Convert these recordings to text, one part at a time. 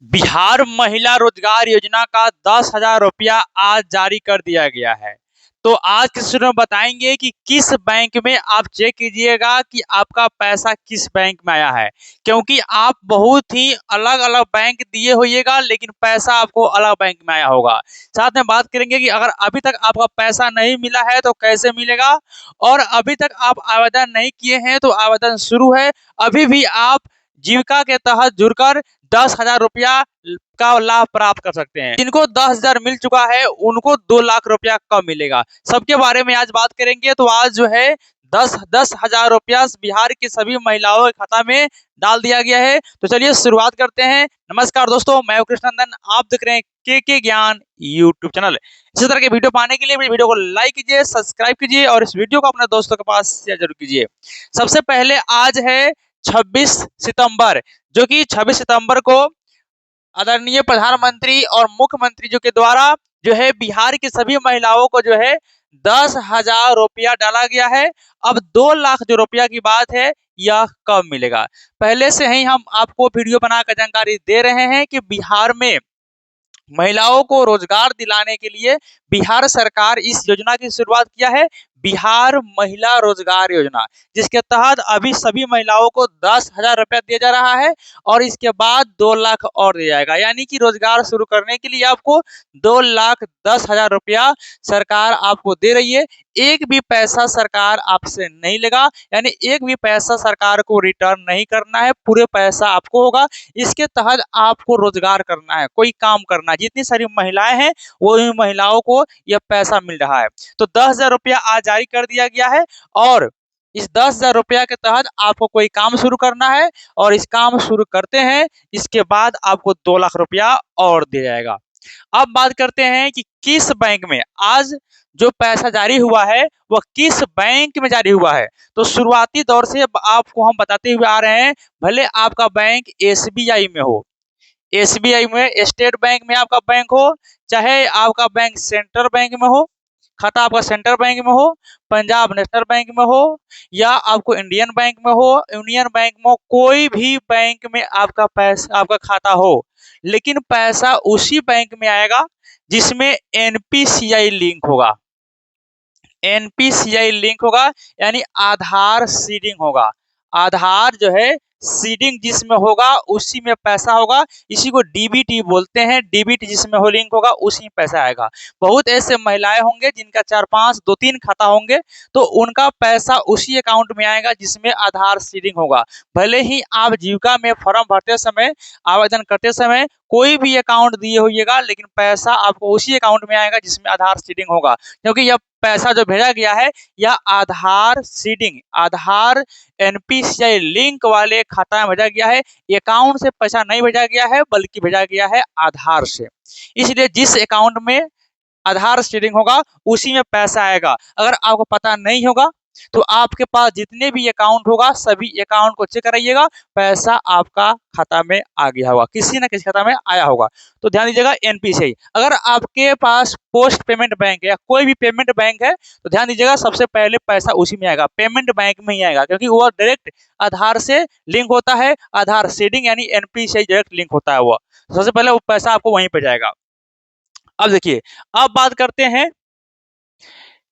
बिहार महिला रोजगार योजना का 10,000 रुपया आज जारी कर दिया गया है। तो आज के वीडियो में बताएंगे कि किस बैंक में आप चेक कीजिएगा कि आपका पैसा किस बैंक में आया है, क्योंकि आप बहुत ही अलग अलग बैंक दिए होइएगा लेकिन पैसा आपको अलग बैंक में आया होगा। साथ में बात करेंगे कि अगर अभी तक आपका पैसा नहीं मिला है तो कैसे मिलेगा, और अभी तक आप आवेदन नहीं किए हैं तो आवेदन शुरू है। अभी भी आप जीविका के तहत जुड़कर 10,000 रुपया का लाभ प्राप्त कर सकते हैं। जिनको 10,000 मिल चुका है उनको 2 लाख रुपया कब मिलेगा, सबके बारे में आज बात करेंगे। तो आज जो है 10,000 रुपया बिहार की सभी महिलाओं के खाता में डाल दिया गया है। तो चलिए शुरुआत करते हैं। नमस्कार दोस्तों, मैं कृष्णनंदन, आप देख रहे हैं के ज्ञान यूट्यूब चैनल। इसी तरह के वीडियो पाने के लिए मेरी वीडियो को लाइक कीजिए, सब्सक्राइब कीजिए और इस वीडियो को अपने दोस्तों के पास शेयर जरूर कीजिए। सबसे पहले आज है 26 सितंबर, जो कि 26 सितंबर को आदरणीय प्रधानमंत्री और मुख्यमंत्री जी के द्वारा जो है बिहार की सभी महिलाओं को जो है 10,000 रुपया डाला गया है। अब 2 लाख जो रुपया की बात है यह कब मिलेगा, पहले से ही हम आपको वीडियो बनाकर जानकारी दे रहे हैं कि बिहार में महिलाओं को रोजगार दिलाने के लिए बिहार सरकार इस योजना की शुरुआत किया है, बिहार महिला रोजगार योजना, जिसके तहत अभी सभी महिलाओं को 10,000 रुपया दिया जा रहा है और इसके बाद 2 लाख और दिया जाएगा। यानी कि रोजगार शुरू करने के लिए आपको 2,10,000 रुपया सरकार आपको दे रही है। एक भी पैसा सरकार आपसे नहीं लेगा, यानी एक भी पैसा सरकार को रिटर्न नहीं करना है, पूरे पैसा आपको होगा। इसके तहत आपको रोजगार करना है, कोई काम करना है। जितनी सारी महिलाएं हैं वो महिलाओं को यह पैसा मिल रहा है। तो 10,000 रुपया आज जारी कर दिया गया है और इस 10,000 रुपया के तहत आपको कोई काम शुरू करना है और इस काम शुरू करते हैं, इसके बाद आपको 2 लाख रुपया और दिया जाएगा। अब बात करते हैं कि किस बैंक में आज जो पैसा जारी हुआ है वह किस बैंक में जारी हुआ है। तो शुरुआती दौर से आपको हम बताते हुए आ रहे हैं, भले आपका बैंक एसबीआई में हो, एसबीआई में, स्टेट बैंक में आपका बैंक हो, चाहे आपका बैंक सेंट्रल बैंक में हो, खाता आपका सेंट्रल बैंक में हो, पंजाब नेशनल बैंक में हो, या आपको इंडियन बैंक में हो, यूनियन बैंक में हो, कोई भी बैंक में आपका पैसा, आपका खाता हो, लेकिन पैसा उसी बैंक में आएगा जिसमें एनपीसीआई लिंक होगा। एनपीसीआई लिंक होगा यानी आधार सीडिंग होगा। आधार जो है सीडिंग जिसमें होगा उसी में पैसा होगा, इसी को डीबीटी बोलते हैं। डीबीटी जिसमें हो लिंक होगा उसी में पैसा आएगा। बहुत ऐसे महिलाएं होंगे जिनका 4-5 2-3 खाता होंगे, तो उनका पैसा उसी अकाउंट में आएगा जिसमें आधार सीडिंग होगा। भले ही आप जीविका में फॉर्म भरते समय, आवेदन करते समय कोई भी अकाउंट दिए होइएगा, लेकिन पैसा आपको उसी अकाउंट में आएगा जिसमें आधार सीडिंग होगा, क्योंकि यह पैसा जो भेजा गया है यह आधार सीडिंग, आधार एनपीसीआई लिंक वाले खाता में भेजा गया है। अकाउंट से पैसा नहीं भेजा गया है बल्कि भेजा गया है आधार से। इसलिए जिस अकाउंट में आधार सीडिंग होगा उसी में पैसा आएगा। अगर आपको पता नहीं होगा तो आपके पास जितने भी अकाउंट होगा सभी अकाउंट को चेक कराइएगा, पैसा आपका खाता में आ गया होगा, किसी ना किसी खाता में आया होगा। तो ध्यान दीजिएगा एनपीसीआई। अगर आपके पास पोस्ट पेमेंट बैंक है या कोई भी पेमेंट बैंक है तो ध्यान दीजिएगा सबसे पहले पैसा उसी में आएगा, पेमेंट बैंक में ही आएगा, क्योंकि वो डायरेक्ट आधार से लिंक होता है। आधार सीडिंग यानी एनपीसीआई डायरेक्ट लिंक होता है, वो सबसे पहले वो पैसा आपको वहीं पे जाएगा। अब देखिए, अब बात करते हैं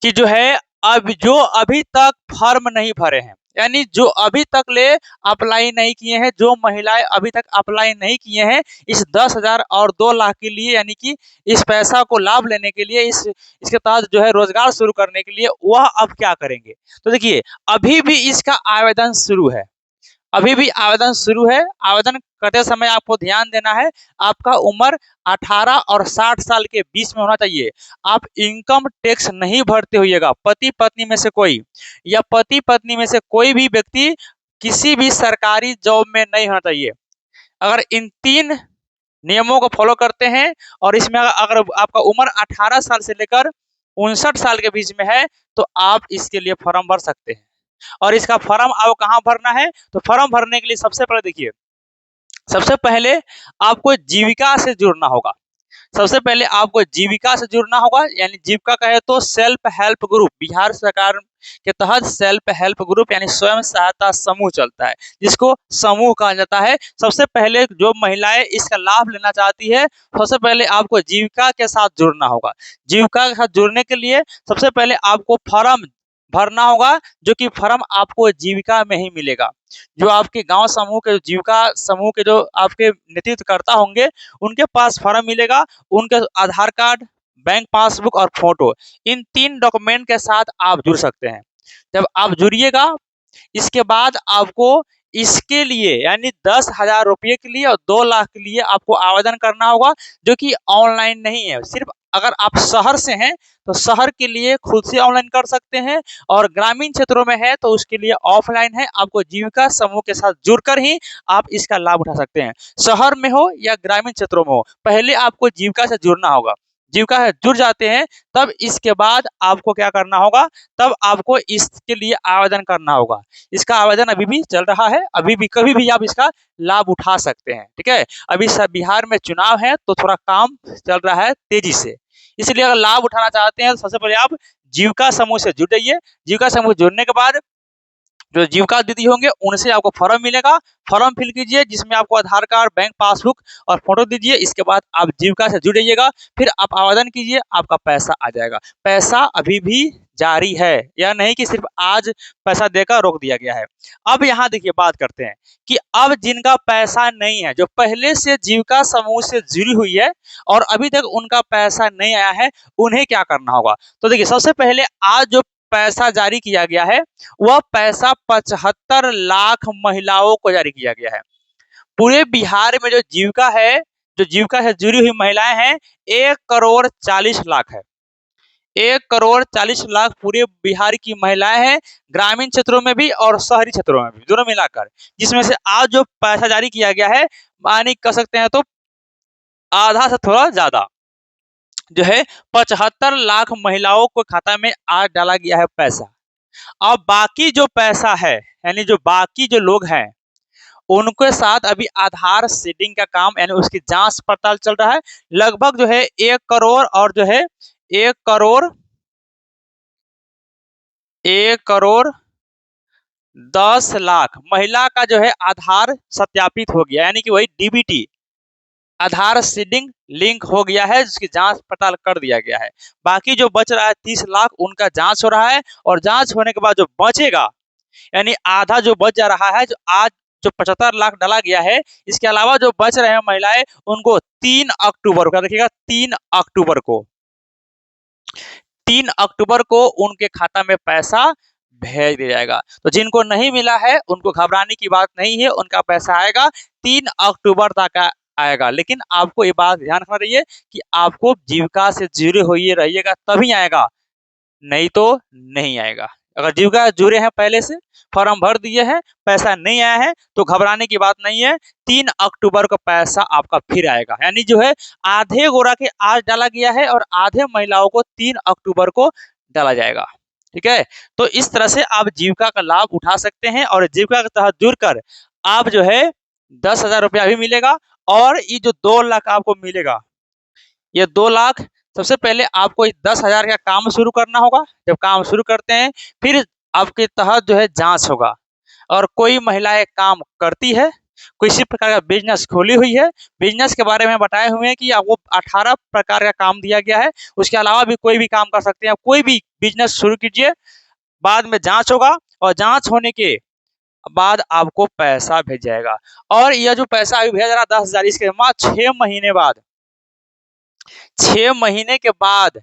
कि जो है अब जो अभी तक फॉर्म नहीं भरे हैं, यानी जो अभी तक ले अप्लाई नहीं किए हैं, जो महिलाएं अभी तक अप्लाई नहीं किए हैं इस 10,000 और 2 लाख के लिए, यानी कि इस पैसा को लाभ लेने के लिए, इसके तहत जो है रोजगार शुरू करने के लिए, वह अब क्या करेंगे। तो देखिए, अभी भी इसका आवेदन शुरू है, अभी भी आवेदन शुरू है। आवेदन करते समय आपको ध्यान देना है, आपका उम्र 18 और 60 साल के बीच में होना चाहिए। आप इनकम टैक्स नहीं भरते होइएगा, पति पत्नी में से कोई, या पति पत्नी में से कोई भी व्यक्ति किसी भी सरकारी जॉब में नहीं होना चाहिए। अगर इन 3 नियमों को फॉलो करते हैं और इसमें अगर आपका उम्र 18 साल से लेकर 59 साल के बीच में है तो आप इसके लिए फॉर्म भर सकते हैं। और इसका फॉर्म आपको कहाँ भरना है, तो फॉर्म भरने के लिए सबसे पहले देखिए, सबसे पहले आपको जीविका से जुड़ना होगा। सबसे पहले आपको जीविका से जुड़ना होगा, यानी जीविका कहे तो सेल्फ हेल्प ग्रुप, बिहार सरकार के तहत सेल्फ हेल्प ग्रुप यानी स्वयं सहायता समूह चलता है, जिसको समूह कहा जाता है। सबसे पहले जो महिलाएं इसका लाभ लेना चाहती है, सबसे पहले आपको जीविका के साथ जुड़ना होगा। जीविका के साथ जुड़ने के लिए सबसे पहले आपको फॉर्म भरना होगा, जो कि फॉर्म आपको जीविका में ही मिलेगा। जो आपके गांव समूह के जीविका समूह के जो आपके नेतृत्वकर्ता होंगे, उनके पास फॉर्म मिलेगा। उनके आधार कार्ड, बैंक पासबुक और फोटो, इन 3 डॉक्यूमेंट के साथ आप जुड़ सकते हैं। जब आप जुड़िएगा, इसके बाद आपको इसके लिए यानी 10,000 रुपये के लिए और 2 लाख के लिए आपको आवेदन करना होगा, जो कि ऑनलाइन नहीं है। सिर्फ अगर आप शहर से हैं तो शहर के लिए खुद से ऑनलाइन कर सकते हैं, और ग्रामीण क्षेत्रों में है तो उसके लिए ऑफलाइन है। आपको जीविका समूह के साथ जुड़कर ही आप इसका लाभ उठा सकते हैं, शहर में हो या ग्रामीण क्षेत्रों में हो। पहले आपको जीविका से जुड़ना होगा। जीविका से जुड़ जाते हैं, तब इसके बाद आपको क्या करना होगा, तब आपको इसके लिए आवेदन करना होगा। इसका आवेदन अभी भी चल रहा है, अभी भी कभी भी आप इसका लाभ उठा सकते हैं। ठीक है, अभी सब बिहार में चुनाव है तो थोड़ा काम चल रहा है तेजी से, इसलिए अगर लाभ उठाना चाहते हैं तो सबसे पहले आप जीविका समूह से जुड़ जाइए। जीविका समूह जुड़ने के बाद जो जीविका दीदी होंगे उनसे आपको फॉर्म मिलेगा, फॉर्म फिल कीजिए, जिसमें आपको आधार कार्ड, बैंक पासबुक और फोटो दीजिए। इसके बाद आप जीविका से जुड़ जाइएगा, फिर आप आवेदन कीजिए, आपका पैसा आ जाएगा। पैसा अभी भी जारी है, या नहीं कि सिर्फ आज पैसा देकर रोक दिया गया है। अब यहाँ देखिए बात करते हैं कि अब जिनका पैसा नहीं है, जो पहले से जीविका समूह से जुड़ी हुई है और अभी तक उनका पैसा नहीं आया है, उन्हें क्या करना होगा। तो देखिए सबसे पहले आज जो पैसा जारी किया गया है, वह पैसा 75 लाख महिलाओं को जारी किया गया है। पूरे बिहार में जो जीविका है, जो जीविका से जुड़ी हुई महिलाएं हैं, 1 करोड़ 40 लाख है। 1 करोड़ 40 लाख पूरे बिहार की महिलाएं हैं, ग्रामीण क्षेत्रों में भी और शहरी क्षेत्रों में भी, दोनों मिलाकर। जिसमें से आज जो पैसा जारी किया गया है, मानी कर सकते हैं तो आधा से थोड़ा ज्यादा जो है 75 लाख महिलाओं को खाता में आज डाला गया है पैसा। अब बाकी जो पैसा है, यानी जो बाकी जो लोग हैं, उनके साथ अभी आधार सीडिंग का काम यानी उसकी जांच पड़ताल चल रहा है। लगभग जो है 1 करोड़ और जो है 1 करोड़ 10 लाख महिला का जो है आधार सत्यापित हो गया, यानी कि वही डीबीटी आधार सीडिंग लिंक हो गया है, जिसकी जांच पड़ताल कर दिया गया है। बाकी जो बच रहा है 30 लाख, उनका जांच हो रहा है, और जांच होने के बाद जो बचेगा, यानी आधा जो बच जा रहा है, जो आज जो 75 लाख डाला गया है, इसके अलावा जो बच रहे हैं महिलाएं, उनको 3 अक्टूबर को देखिएगा, 3 अक्टूबर को उनके खाता में पैसा भेज दिया जाएगा। तो जिनको नहीं मिला है उनको घबराने की बात नहीं है, उनका पैसा आएगा 3 अक्टूबर तक आएगा। लेकिन आपको ये बात ध्यान रखना रहिए कि आपको जीविका से जुड़े हुए रहिएगा, तभी आएगा, नहीं तो नहीं आएगा। अगर जीविका जुड़े हैं, पहले से फॉर्म भर दिए हैं, पैसा नहीं आया है, तो घबराने की बात नहीं है। 3 अक्टूबर को पैसा आपका फिर आएगा, यानी जो है आधे गोरा के आज डाला गया है और आधे महिलाओं को 3 अक्टूबर को डाला जाएगा। ठीक है, तो इस तरह से आप जीविका का लाभ उठा सकते हैं, और जीविका के तहत जुड़कर आप जो है 10,000 रुपया भी मिलेगा, और ये जो 2 लाख आपको मिलेगा, ये 2 लाख सबसे पहले आपको 10,000 का काम शुरू करना होगा। जब काम शुरू करते हैं, फिर आपके तहत जो है जांच होगा, और कोई महिलाएं काम करती है, किसी प्रकार का बिजनेस खोली हुई है, बिजनेस के बारे में बताए हुए हैं कि आपको 18 प्रकार का काम दिया गया है, उसके अलावा भी कोई भी काम कर सकते हैं, कोई भी बिजनेस शुरू कीजिए। बाद में जांच होगा, और जांच होने के बाद आपको पैसा भेज जाएगा। और यह जो पैसा अभी भेजा जा रहा 10,000, इसके बाद 6 महीने बाद, 6 महीने के बाद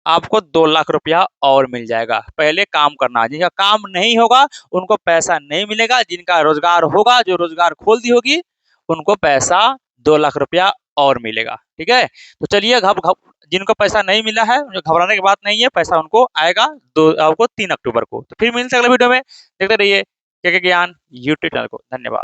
आपको 2 लाख रुपया और मिल जाएगा। पहले काम करना, जिनका काम नहीं होगा उनको पैसा नहीं मिलेगा, जिनका रोजगार होगा, जो रोजगार खोल दी होगी, उनको पैसा 2 लाख रुपया और मिलेगा। ठीक है, तो चलिए जिनको पैसा नहीं मिला है, घबराने की बात नहीं है, पैसा उनको आएगा आपको 3 अक्टूबर को। तो फिर मिलते हैं अगले वीडियो में, देखते रहिए के ज्ञान यूट्यूब चैनल को। धन्यवाद।